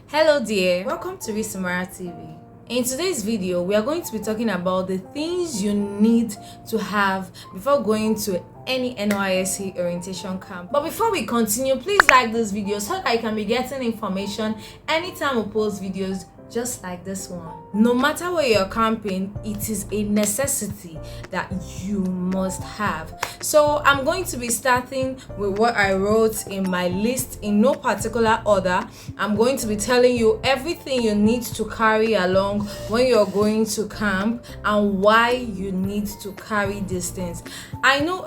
Hello dear, welcome to Nysc TV. In today's video, we are going to be talking about the things you need to have before going to any Nysc orientation camp. But before we continue, please like this video so that I can be getting information anytime we post videos just like this one. No matter where you're camping, it is a necessity that you must have. So I'm going to be starting with what I wrote in my list in no particular order. I'm going to be telling you everything you need to carry along when you're going to camp and why you need to carry these things. I know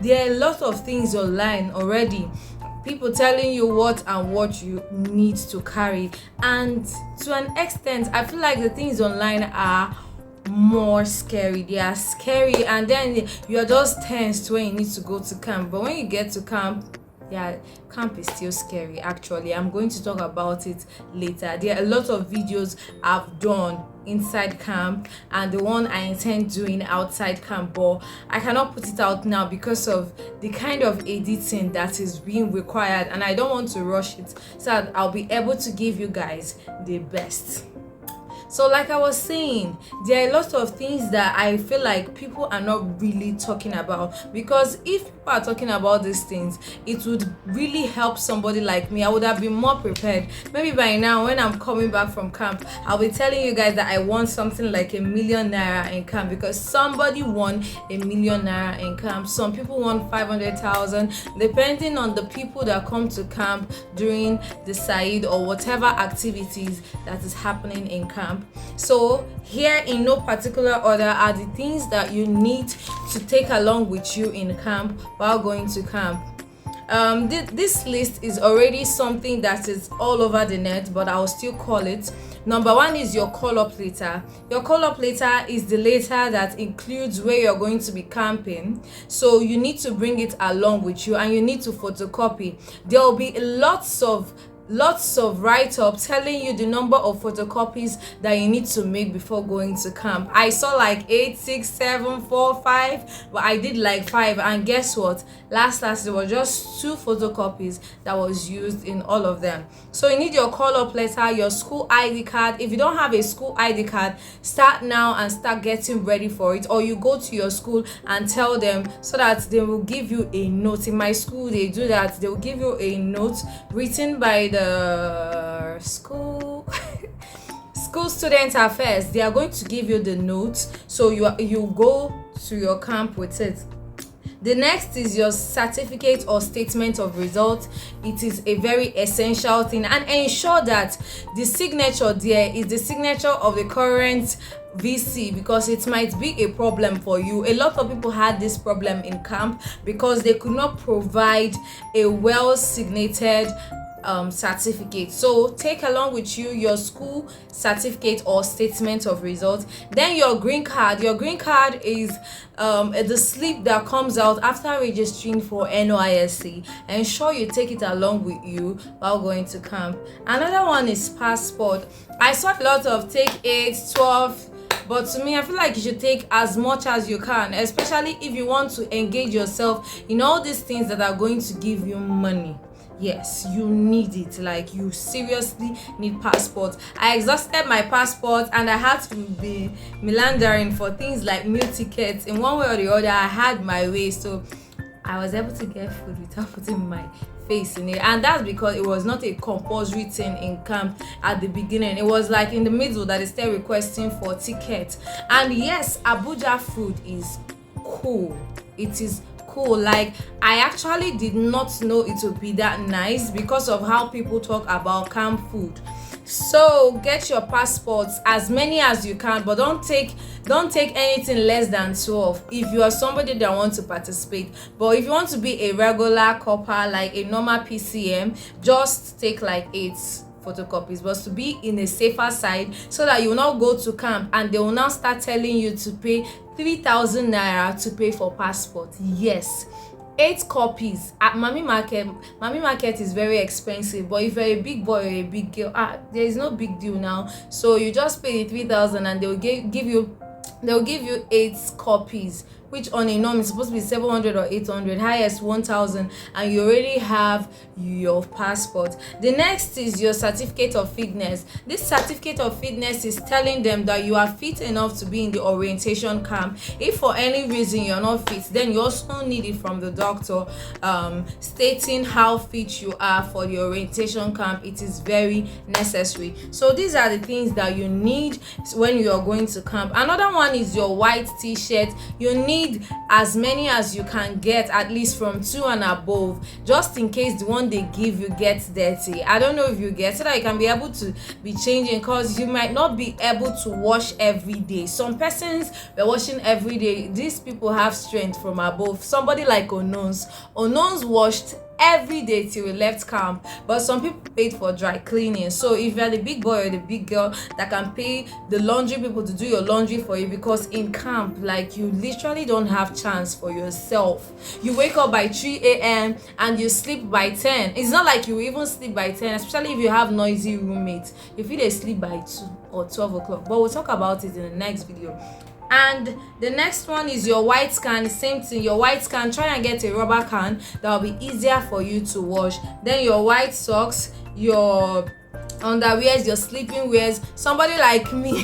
there are a lot of things online already, people telling you what you need to carry, and to an extent I feel like the things online are more scary. They are scary and then you are just tensed when you need to go to camp, but when you get to camp, yeah, camp is still scary. Actually, I'm going to talk about it later. There are a lot of videos I've done inside camp and the one I intend doing outside camp, but I cannot put it out now because of the kind of editing that is being required, and I don't want to rush it so that I'll be able to give you guys the best. So like I was saying, there are a lot of things that I feel like people are not really talking about, because if people are talking about these things, it would really help somebody like me. I would have been more prepared. Maybe by now when I'm coming back from camp, I'll be telling you guys that I won something like ₦1 million in camp, because somebody won ₦1 million in camp. Some people won 500,000, depending on the people that come to camp during the Said or whatever activities that is happening in camp. So here in no particular order are the things that you need to take along with you in camp while going to camp. This list is already something that is all over the net, but I'll still call it. Number one is your call-up letter. Your call-up letter is the letter that includes where you're going to be camping, so you need to bring it along with you and you need to photocopy. There will be lots of write-ups telling you the number of photocopies that you need to make before going to camp. I saw like 8, 6, 7, 4, 5, but I did like 5, and guess what, last there was just 2 photocopies that was used in all of them. So you need your call-up letter, your school ID card. If you don't have a school ID card, start now and start getting ready for it, or you go to your school and tell them so that they will give you a note. In my school they do that. They will give you a note written by the school student affairs. They are going to give you the notes, so you go to your camp with it. The next is your certificate or statement of results. It is a very essential thing, and ensure that the signature there is the signature of the current VC, because it might be a problem for you. A lot of people had this problem in camp because they could not provide a well signated certificate. So take along with you your school certificate or statement of results. Then your green card. Your green card is the slip that comes out after registering for Nysc. Ensure you take it along with you while going to camp. Another one is passport. I saw a lot of take 8, 12, but to me I feel like you should take as much as you can, especially if you want to engage yourself in all these things that are going to give you money. Yes, you need it. Like, you seriously need passport. I exhausted my passport and I had to be meandering for things like meal tickets. In one way or the other, I had my way, so I was able to get food without putting my face in it. And that's because it was not a compulsory thing in camp at the beginning. It was like in the middle that they started requesting for tickets. And yes, Abuja food is cool. It is cool. Like, I actually did not know it would be that nice because of how people talk about camp food. So get your passports, as many as you can, but don't take anything less than 12 if you are somebody that wants to participate. But if you want to be a regular corper, like a normal PCM, just take like 8 photocopies, but to be in a safer side, so that you will not go to camp and they will now start telling you to pay 3,000 naira to pay for passport. Yes, 8 copies at Mami Market is very expensive, but if you're a big boy or a big girl, there is no big deal now. So you just pay the 3,000 and they'll give you 8 copies, which on a norm is supposed to be 700 or 800, highest 1000, and you already have your passport. The next is your certificate of fitness. This certificate of fitness is telling them that you are fit enough to be in the orientation camp. If for any reason you're not fit, then you also need it from the doctor, stating how fit you are for the orientation camp. It is very necessary. So these are the things that you need when you are going to camp. Another one is your white t-shirt. You need as many as you can get, at least from 2 and above, just in case the one they give you gets dirty. I don't know if you get, so that you can be able to be changing, because you might not be able to wash every day. Some persons were washing every day. These people have strength from above. Somebody like Onons washed every day till we left camp, but some people paid for dry cleaning. So if you're the big boy or the big girl that can pay the laundry people to do your laundry for you, because in camp, like, you literally don't have chance for yourself. You wake up by 3 a.m. and you sleep by 10. It's not like you even sleep by 10, especially if you have noisy roommates. You feel they sleep by 2 or 12 o'clock, but we'll talk about it in the next video. And the next one is your white can. Same thing, your white can, try and get a rubber can that will be easier for you to wash. Then your white socks, your underwears, your sleeping wears. Somebody like me,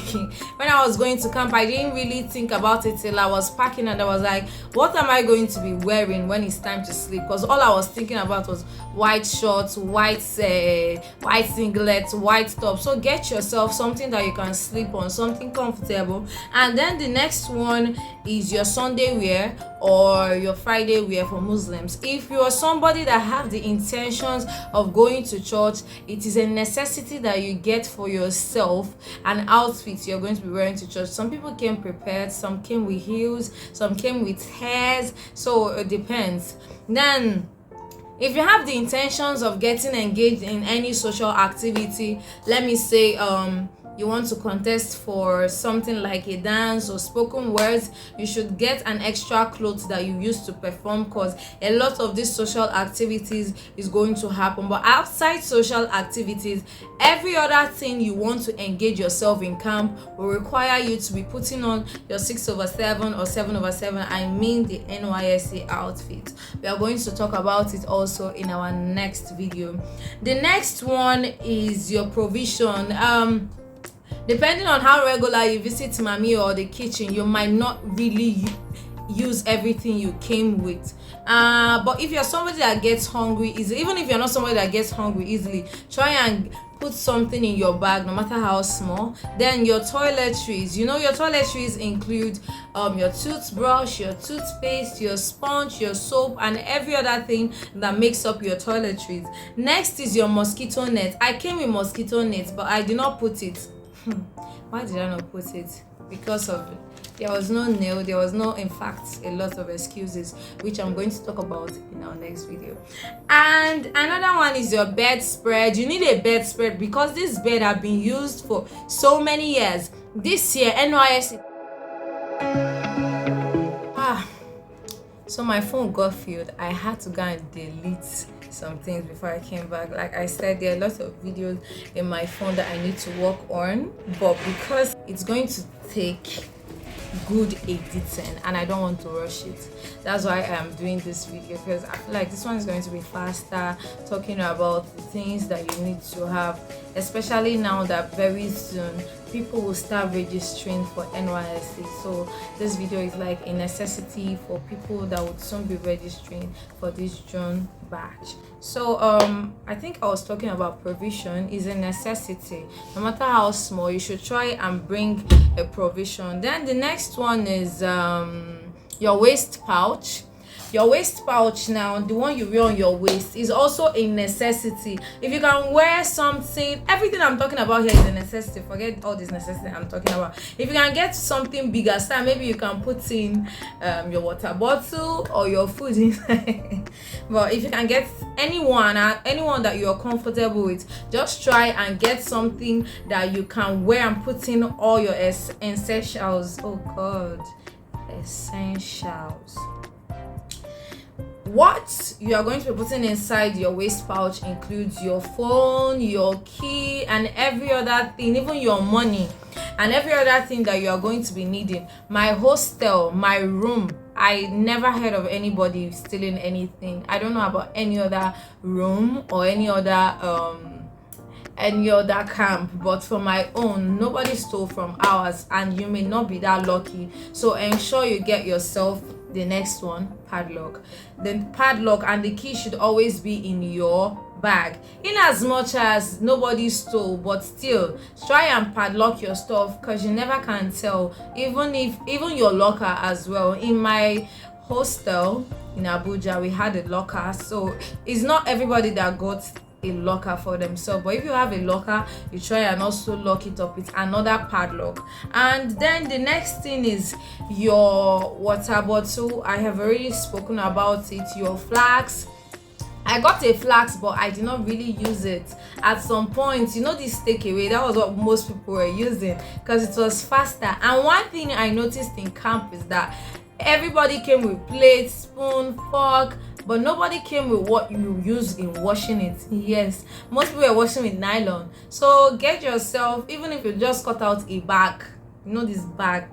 when I was going to camp, I didn't really think about it till I was packing, and I was like, what am I going to be wearing when it's time to sleep? Because all I was thinking about was white shorts, white singlets, white top. So get yourself something that you can sleep on, something comfortable. And then the next one is your Sunday wear or your Friday wear for Muslims. If you are somebody that have the intentions of going to church, it is a necessity that you get for yourself an outfit you're going to be wearing to church. Some people came prepared, some came with heels, some came with hairs, so it depends. Then if you have the intentions of getting engaged in any social activity, let me say you want to contest for something like a dance or spoken words, you should get an extra clothes that you use to perform, because a lot of these social activities is going to happen. But outside social activities, every other thing you want to engage yourself in camp will require you to be putting on your 6/7 or 7/7, I mean the NYSC outfit. We are going to talk about it also in our next video. The next one is your provision. Depending on how regular you visit mommy or the kitchen, you might not really use everything you came with. But if you're somebody that gets hungry easily, even if you're not somebody that gets hungry easily, try and put something in your bag, no matter how small. Then your toiletries, your toiletries include your toothbrush, your toothpaste, your sponge, your soap, and every other thing that makes up your toiletries. Next is your mosquito net. I came with mosquito net, but I did not put it. Why did I not put it? Because of there was no nail, there was no, in fact, a lot of excuses, which I'm going to talk about in our next video. And another one is your bedspread. You need a bedspread because this bed have been used for so many years. This year, NYSC. So my phone got filled. I had to go and delete some things before I came back. Like I said, there are lots of videos in my phone that I need to work on, but because it's going to take good editing and I don't want to rush it, that's why I'm doing this video, because I feel like this one is going to be faster, talking about the things that you need to have, especially now that very soon people will start registering for NYSC. So this video is like a necessity for people that would soon be registering for this June batch. So I think I was talking about provision is a necessity. No matter how small, you should try and bring a provision. Then the next one is your waist pouch. Your waist pouch now, the one you wear on your waist, is also a necessity. If you can wear something, everything I'm talking about here is a necessity. Forget all this necessity I'm talking about. If you can get something bigger, style, maybe you can put in your water bottle or your food inside. But if you can get anyone that you're comfortable with, just try and get something that you can wear and put in all your essentials. Oh God, essentials. What you are going to be putting inside your waist pouch includes your phone, your key, and every other thing, even your money and every other thing that you are going to be needing. My hostel, my room, I never heard of anybody stealing anything. I don't know about any other room or any other camp, but for my own, nobody stole from ours, and you may not be that lucky. So ensure you get yourself the next one, padlock. The padlock and the key should always be in your bag. In as much as nobody stole, but still try and padlock your stuff, because you never can tell. Even your locker as well. In my hostel in Abuja, we had a locker, so it's not everybody that got a locker for themselves, but if you have a locker, you try and also lock it up with another padlock. And then the next thing is your water bottle. I have already spoken about it. Your flask. I got a flask, but I did not really use it. At some point, you know, this takeaway, that was what most people were using because it was faster. And one thing I noticed in camp is that everybody came with plates, spoon, fork, but nobody came with what you use in washing it. Yes, most people were washing with nylon. So get yourself, even if you just cut out a bag, you know, this bag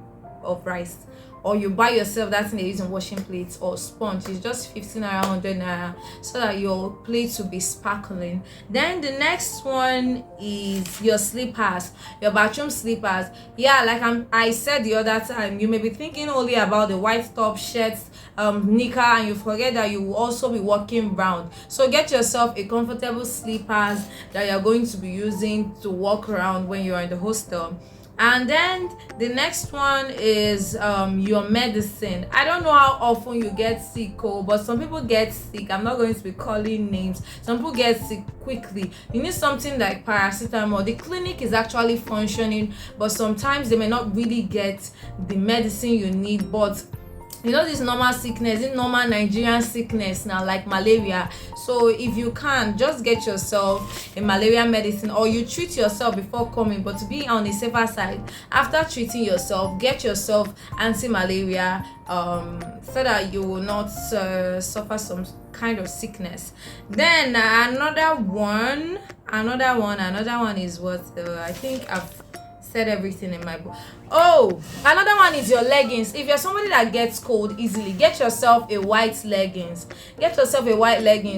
of rice, or you buy yourself that thing they use in washing plates or sponge. It's just 15 naira, 100 naira, so that your plates will be sparkling. Then the next one is your slippers, your bathroom slippers. Yeah, like I said the other time, you may be thinking only about the white top, shirts, knicker, and you forget that you will also be walking around. So get yourself a comfortable slippers that you're going to be using to walk around when you're in the hostel. And then the next one is your medicine. I don't know how often you get sick, but some people get sick. I'm not going to be calling names. Some people get sick quickly. You need something like paracetamol. The clinic is actually functioning, but sometimes they may not really get the medicine you need. But you know, this normal sickness, this normal Nigerian sickness now, like malaria. So if you can, just get yourself a malaria medicine, or you treat yourself before coming. But to be on the safer side, after treating yourself, get yourself anti-malaria, so that you will not suffer some kind of sickness. Then another one is what I think I've said everything in my book. Oh, another one is your leggings. If you're somebody that gets cold easily, get yourself a white leggings.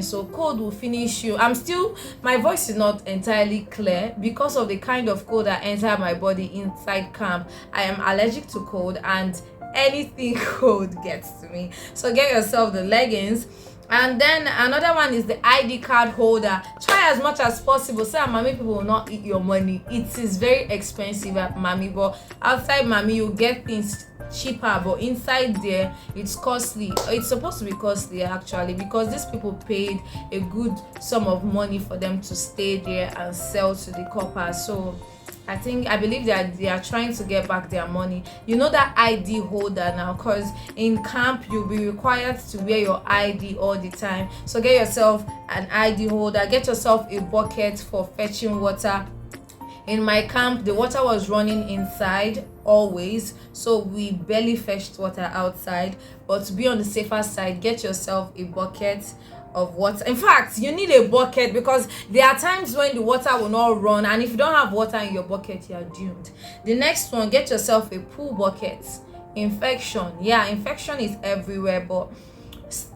So cold will finish you. My voice is not entirely clear because of the kind of cold that entered my body inside camp. I am allergic to cold, and anything cold gets to me. So get yourself the leggings. And then another one is the ID card holder. Try as much as possible so that Mami people will not eat your money. It is very expensive at Mami, but outside Mami you get things cheaper, but inside there it's costly. It's supposed to be costly actually, because these people paid a good sum of money for them to stay there and sell to the corpers. So I believe that they are trying to get back their money. You know that ID holder now, because in camp you'll be required to wear your ID all the time. So get yourself an ID holder. Get yourself a bucket for fetching water. In my camp, the water was running inside always, so we barely fetched water outside. But to be on the safer side, get yourself a bucket of water. In fact, you need a bucket, because there are times when the water will not run, and if you don't have water in your bucket, you are doomed. The next one, get yourself a pool bucket. Infection is everywhere, but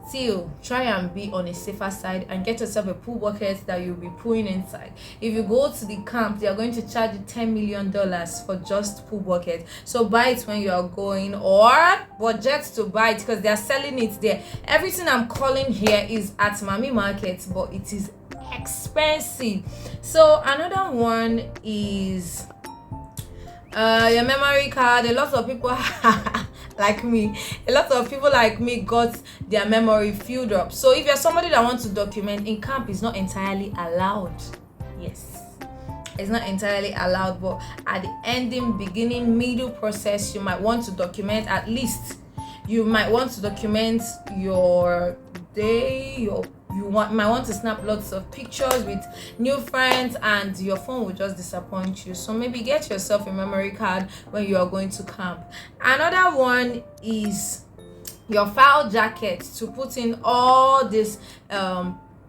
still try and be on a safer side and get yourself a pool bucket that you'll be pulling inside. If you go to the camp, they are going to charge you $10 million for just pool bucket. So buy it when you are going, or budget to buy it because they are selling it there. Everything I'm calling here is at Mami Market, but it is expensive. So another one is your memory card. A lot of people like me got their memory filled up. So if you're somebody that wants to document in camp, it's not entirely allowed. Yes, it's not entirely allowed, but at the ending, beginning, middle process, you might want to document. At least you might want to document your day, might want to snap lots of pictures with new friends, and your phone will just disappoint you. So maybe get yourself a memory card when you are going to camp. Another one is your file jacket, to put in all these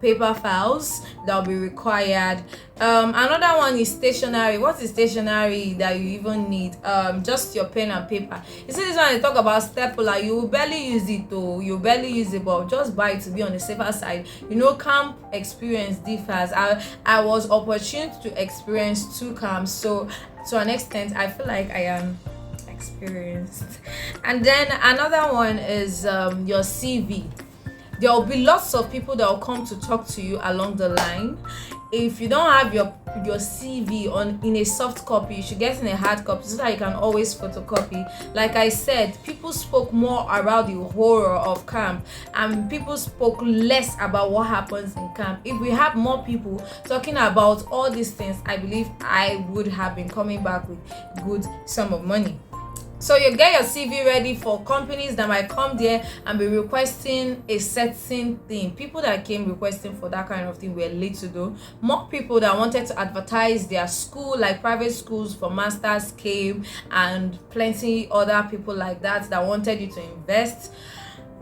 paper files that will be required. Another one is stationery. What is stationery that you even need? Just your pen and paper. You see, this one they talk about stapler, you will barely use it though, you barely use it, but just buy it to be on the safer side. You know, camp experience differs. I was opportune to experience 2 camps, so to an extent I feel like I am experienced. And then another one is your CV. There will be lots of people that will come to talk to you along the line. If you don't have your CV in a soft copy, you should get in a hard copy so that you can always photocopy. Like I said, people spoke more about the horror of camp, and people spoke less about what happens in camp. If we have more people talking about all these things, I believe I would have been coming back with good sum of money. So you get your CV ready for companies that might come there and be requesting a certain thing. People that came requesting for that kind of thing were little though. More people that wanted to advertise their school, like private schools for masters, came, and plenty other people like that wanted you to invest.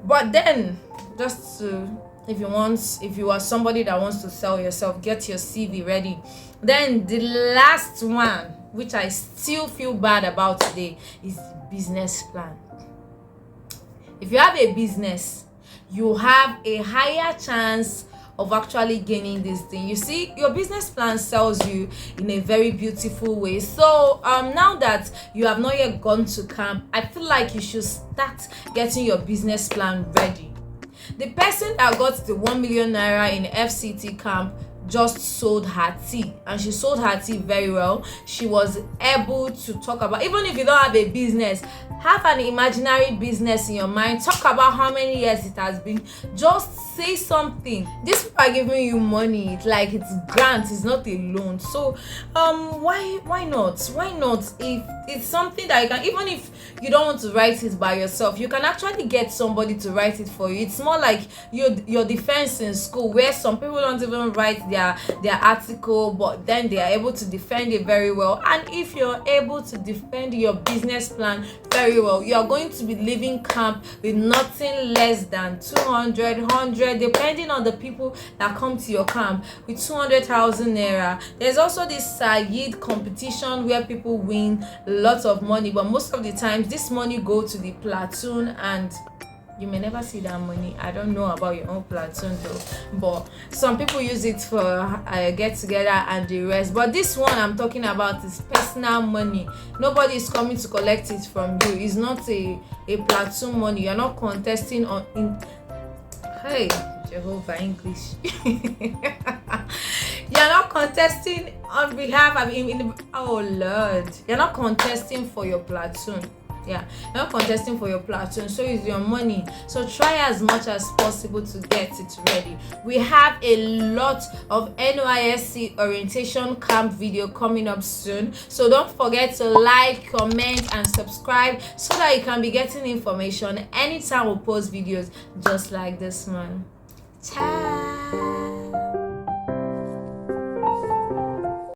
But then, just to, if you are somebody that wants to sell yourself, get your CV ready. Then the last one, which I still feel bad about today, is the business plan. If you have a business, you have a higher chance of actually gaining this thing. You see, your business plan sells you in a very beautiful way. So now that you have not yet gone to camp, I feel like you should start getting your business plan ready. The person that got the 1 million naira in FCT camp just sold her tea, and she sold her tea very well. She was able to talk about, even if you don't have a business, have an imaginary business in your mind, talk about how many years it has been, just say something. These people are giving you money, it's like it's grant, it's not a loan. So why not? If it's something that you can, even if you don't want to write it by yourself, you can actually get somebody to write it for you. It's more like your defense in school, where some people don't even write their article, but then they are able to defend it very well. And if you're able to defend your business plan very well, you are going to be leaving camp with nothing less than 200 depending on the people that come to your camp, with 200,000 naira. There's also this Sayid competition where people win lots of money, but most of the times this money go to the platoon, and you may never see that money. I don't know about your own platoon though, but some people use it for get together and the rest. But this one I'm talking about is personal money. Nobody is coming to collect it from you. It's not a platoon money. You're not contesting hey Jehovah English. You're not contesting on behalf of oh Lord. You're not contesting for your platoon. You're not contesting for your platoon, so it's your money. So try as much as possible to get it ready. We have a lot of Nysc Orientation Camp video coming up soon, so don't forget to like, comment, and subscribe so that you can be getting information anytime we post videos just like this one. Ciao.